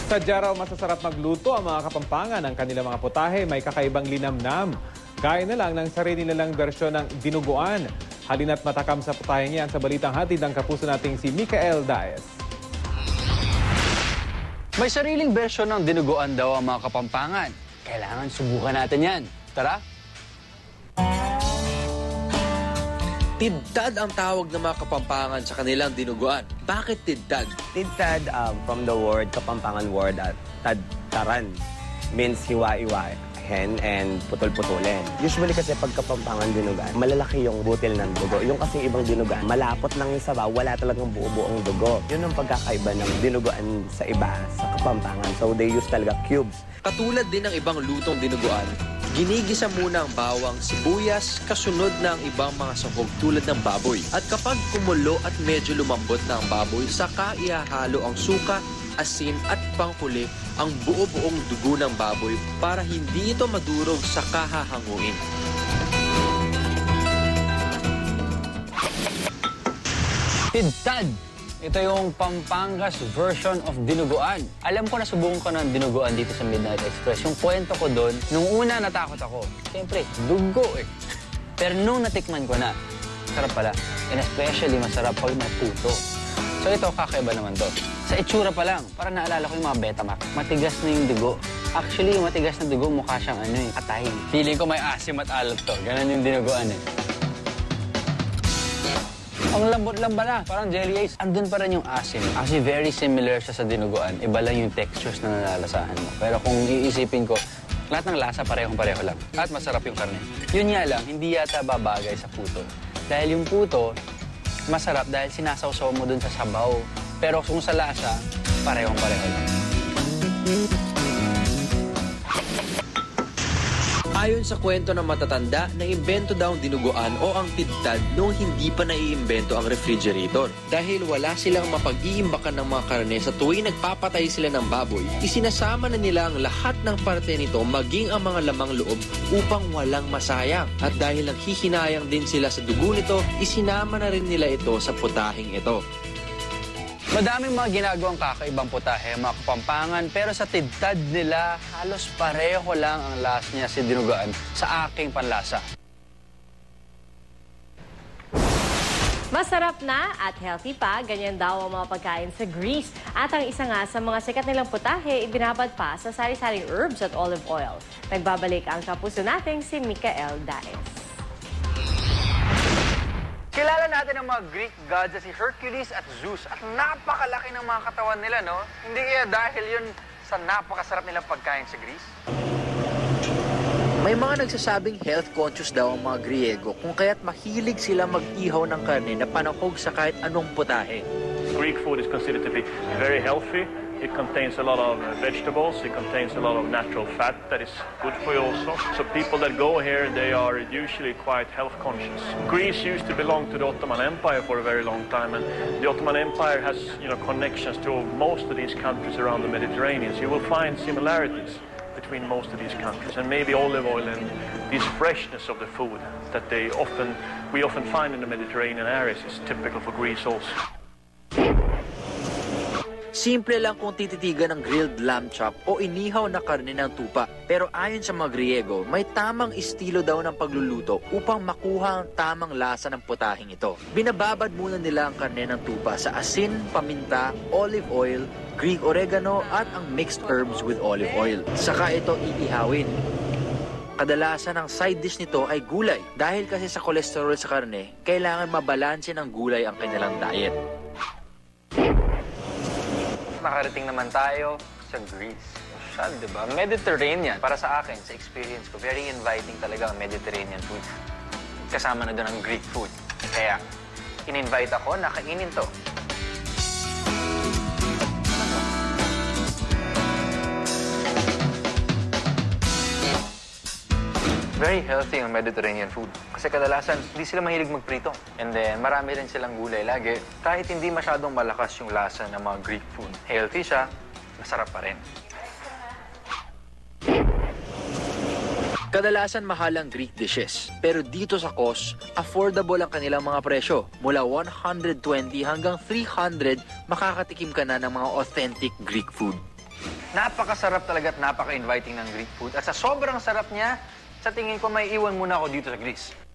Sadya raw masasarap magluto ang mga Kapampangan. Ang kanilang mga putahe may kakaibang linamnam. Gaya na lang ng sarili nilang bersyon ng dinuguan. Halina't matakam sa putahe niyan sa balitang hatid ng kapuso nating si Micael Daes. May sariling bersyon ng dinuguan daw ang mga Kapampangan. Kailangan subukan natin yan. Tara! Tidtad ang tawag ng mga Kapampangan sa kanilang dinuguan. Bakit tidtad? Tidtad from the word Kapampangan word at tadtaran means hiwa-iwahin and putol-putulin. Usually kasi pag Kapampangan dinugan, malalaki yung butil ng dugo. Yung kasi ibang dinugan, malapot lang yung sabaw, wala talagang buo-buong dugo. Yun ang pagkakaiba ng dinuguan sa iba, sa Kapampangan. So they use talaga cubes. Katulad din ng ibang lutong dinuguan, ginigisa muna ang bawang, sibuyas, kasunod ng ibang mga sahog tulad ng baboy. At kapag kumulo at medyo lumambot na ang baboy, saka ihahalo ang suka, asin at panghuli ang buo-buong dugo ng baboy para hindi ito madurog sa kahahanguin. Tidtad! Ito yung Pampangas version of dinuguan. Alam ko na subukan ko ng dinuguan dito sa Midnight Express. Yung kwento ko doon, nung una natakot ako. Siyempre, dugo eh. Pero nung natikman ko na, sarap pala. And especially masarap pag natuto. So ito, kakaiba naman to. Sa itsura pa lang, parang naalala ko yung mga Betamax. Matigas na yung dugo. Actually, yung matigas na dugo, mukha siyang katay. Feeling ko may asim at alat to. Ganon yung dinuguan eh. Ang lambot-lamba na, parang jelly ice. Andun pa rin yung asim. Actually, very similar siya sa dinuguan. Iba lang yung textures na nalalasahan mo. Pero kung iisipin ko, lahat ng lasa parehong-pareho lang. At masarap yung karne. Yun nga lang, hindi yata babagay sa puto. Dahil yung puto, masarap dahil sinasawsaw mo dun sa sabaw. Pero kung sa lasa, parehong-pareho lang. Ayon sa kwento ng matatanda, naimbento daw ang dinuguan o ang tidtad noong hindi pa naiimbento ang refrigerator. Dahil wala silang mapag-iimbakan ng mga karne sa tuwing nagpapatay sila ng baboy, isinasama na nila ang lahat ng parte nito maging ang mga lamang loob upang walang masayang. At dahil naghihinayang din sila sa dugo nito, isinama na rin nila ito sa putahing ito. Madaming mga ginagawang kakaibang putahe, mga Kapampangan, pero sa tidtad nila, halos pareho lang ang lasa niya si dinuguan sa aking panlasa. Masarap na at healthy pa, ganyan daw ang mga pagkain sa Greece. At ang isa nga sa mga sikat nilang putahe, ibinabad pa sa sari-saring herbs at olive oil. Nagbabalik ang kapuso nating si Micael Daes. Kilala natin ang mga Greek gods na si Hercules at Zeus at napakalaki ng mga katawan nila, no? Hindi kaya dahil yun sa napakasarap nilang pagkain sa Greece? May mga nagsasabing health-conscious daw ang mga Griego kung kaya't mahilig sila mag-ihaw ng karne na panahog sa kahit anong putahe. Greek food is considered to be very healthy. It contains a lot of vegetables, it contains a lot of natural fat that is good for you also. So people that go here, they are usually quite health conscious. Greece used to belong to the Ottoman Empire for a very long time, and the Ottoman Empire has, connections to most of these countries around the Mediterranean. So you will find similarities between most of these countries, and maybe olive oil and this freshness of the food that we often find in the Mediterranean areas is typical for Greece also. Simple lang kung tititigan ng grilled lamb chop o inihaw na karne ng tupa. Pero ayon sa mga Griego, may tamang estilo daw ng pagluluto upang makuha ang tamang lasa ng putahing ito. Binababad muna nila ang karne ng tupa sa asin, paminta, olive oil, Greek oregano at ang mixed herbs with olive oil. Saka ito iihawin. Kadalasan ang side dish nito ay gulay. Dahil kasi sa kolesterol sa karne, kailangan mabalanse ng gulay ang kanilang diet. Nakarating naman tayo sa Greece. Masyal, diba? Mediterranean. Para sa akin, sa experience ko, very inviting talaga ang Mediterranean food. Kasama na doon ang Greek food. Kaya, in-invite ako na kainin to. Very healthy ang Mediterranean food. Kasi kadalasan, hindi sila mahilig magprito. And then, marami rin silang gulay lagi. Kahit hindi masyadong malakas yung lasa ng mga Greek food. Healthy siya, masarap pa rin. Kadalasan mahal ang Greek dishes. Pero dito sa Kos, affordable ang kanilang mga presyo. Mula 120 hanggang 300, makakatikim ka na ng mga authentic Greek food. Napakasarap talaga at napaka-inviting ng Greek food. At sa sobrang sarap niya, sa tingin ko may iwan muna ako dito sa Greece.